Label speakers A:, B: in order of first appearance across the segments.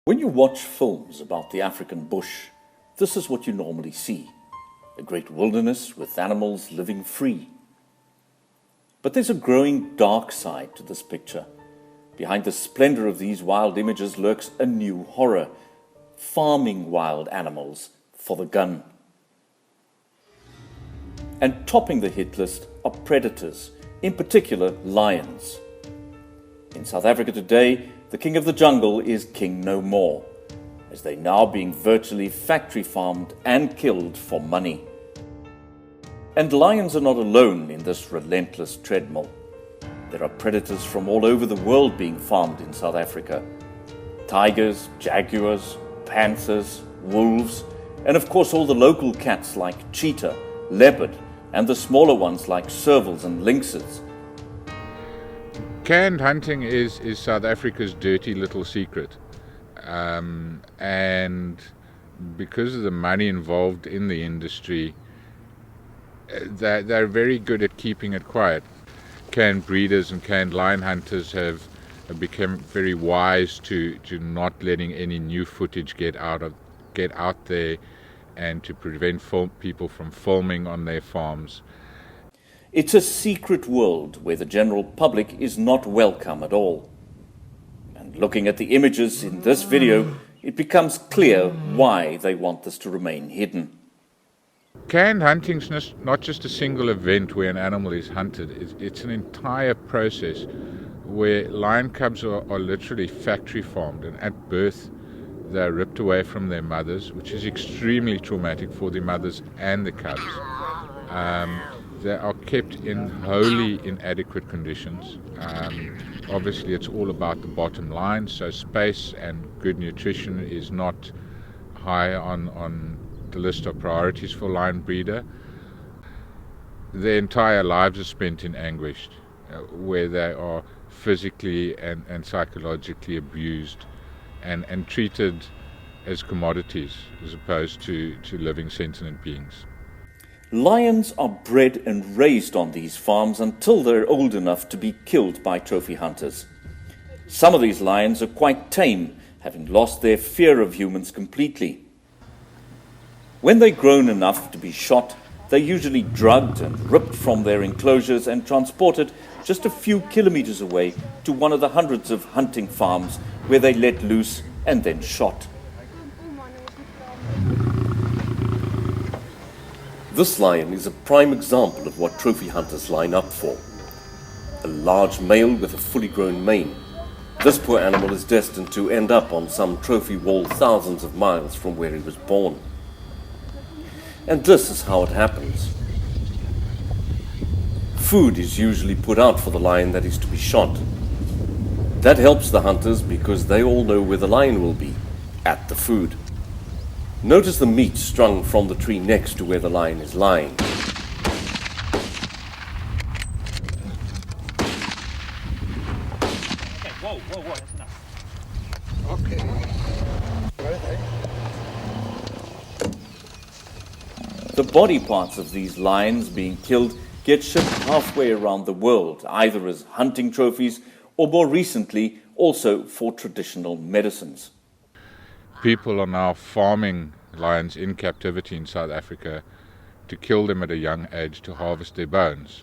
A: When you watch films about the African bush, this is what you normally see: a great wilderness with animals living free. But there's a growing dark side to this picture. Behind the splendor of these wild images lurks a new horror: farming wild animals for the gun. And topping the hit list are predators, in particular lions. In South Africa today, the king of the jungle is king no more, as they're now being virtually factory farmed and killed for money. And lions are not alone in this relentless treadmill. There are predators from all over the world being farmed in South Africa: tigers, jaguars, panthers, wolves, and of course all the local cats like cheetah, leopard, and the smaller ones like servals and lynxes.
B: Canned hunting is South Africa's dirty little secret, and because of the money involved in the industry, they're very good at keeping it quiet. Canned breeders and canned lion hunters have become very wise to not letting any new footage get out there, and to prevent people from filming on their farms.
A: It's a secret world where the general public is not welcome at all. And looking at the images in this video, it becomes clear why they want this to remain hidden.
B: Canned hunting is not just a single event where an animal is hunted. It's an entire process where lion cubs are literally factory farmed, and at birth they're ripped away from their mothers, which is extremely traumatic for the mothers and the cubs. They are kept in wholly inadequate conditions. Obviously, it's all about the bottom line, so space and good nutrition is not high on the list of priorities for lion breeder. Their entire lives are spent in anguish, where they are physically and psychologically abused and treated as commodities as opposed to living sentient beings.
A: Lions are bred and raised on these farms until they're old enough to be killed by trophy hunters. Some of these lions are quite tame, having lost their fear of humans completely. When they're grown enough to be shot, they're usually drugged and ripped from their enclosures and transported just a few kilometers away to one of the hundreds of hunting farms where they're let loose and then shot. This lion is a prime example of what trophy hunters line up for. A large male with a fully grown mane. This poor animal is destined to end up on some trophy wall thousands of miles from where he was born. And this is how it happens. Food is usually put out for the lion that is to be shot. That helps the hunters because they all know where the lion will be, at the food. Notice the meat strung from the tree next to where the lion is lying.
C: Okay, whoa, that's enough.
D: Okay. Where are they?
A: The body parts of these lions being killed get shipped halfway around the world, either as hunting trophies or more recently also for traditional medicines.
B: People are now farming lions in captivity in South Africa to kill them at a young age to harvest their bones.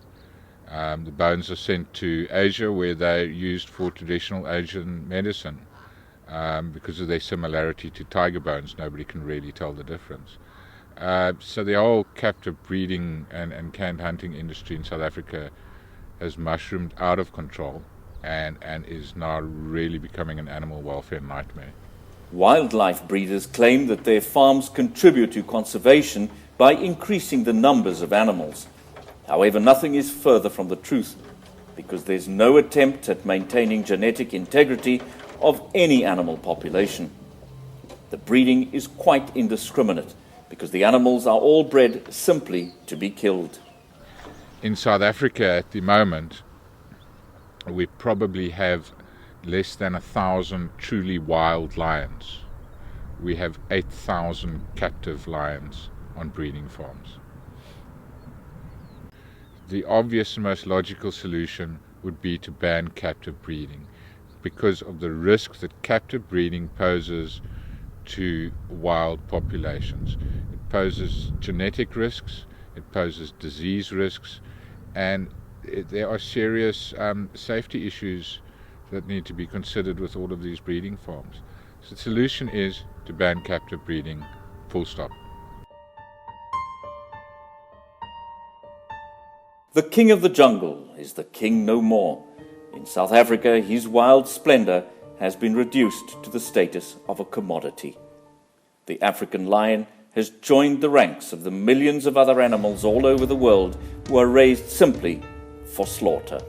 B: The bones are sent to Asia, where they're used for traditional Asian medicine. Because of their similarity to tiger bones, nobody can really tell the difference. So the whole captive breeding and canned hunting industry in South Africa has mushroomed out of control and is now really becoming an animal welfare nightmare.
A: Wildlife breeders claim that their farms contribute to conservation by increasing the numbers of animals. However, nothing is further from the truth, because there's no attempt at maintaining genetic integrity of any animal population. The breeding is quite indiscriminate, because the animals are all bred simply to be killed.
B: In South Africa at the moment, we probably have less than 1,000 truly wild lions. We have 8,000 captive lions on breeding farms. The obvious and most logical solution would be to ban captive breeding. because of the risk that captive breeding poses to wild populations. It poses genetic risks, it poses disease risks, and there are serious safety issues that need to be considered with all of these breeding farms. So the solution is to ban captive breeding, full stop.
A: The king of the jungle is the king no more. In South Africa, his wild splendor has been reduced to the status of a commodity. The African lion has joined the ranks of the millions of other animals all over the world who are raised simply for slaughter.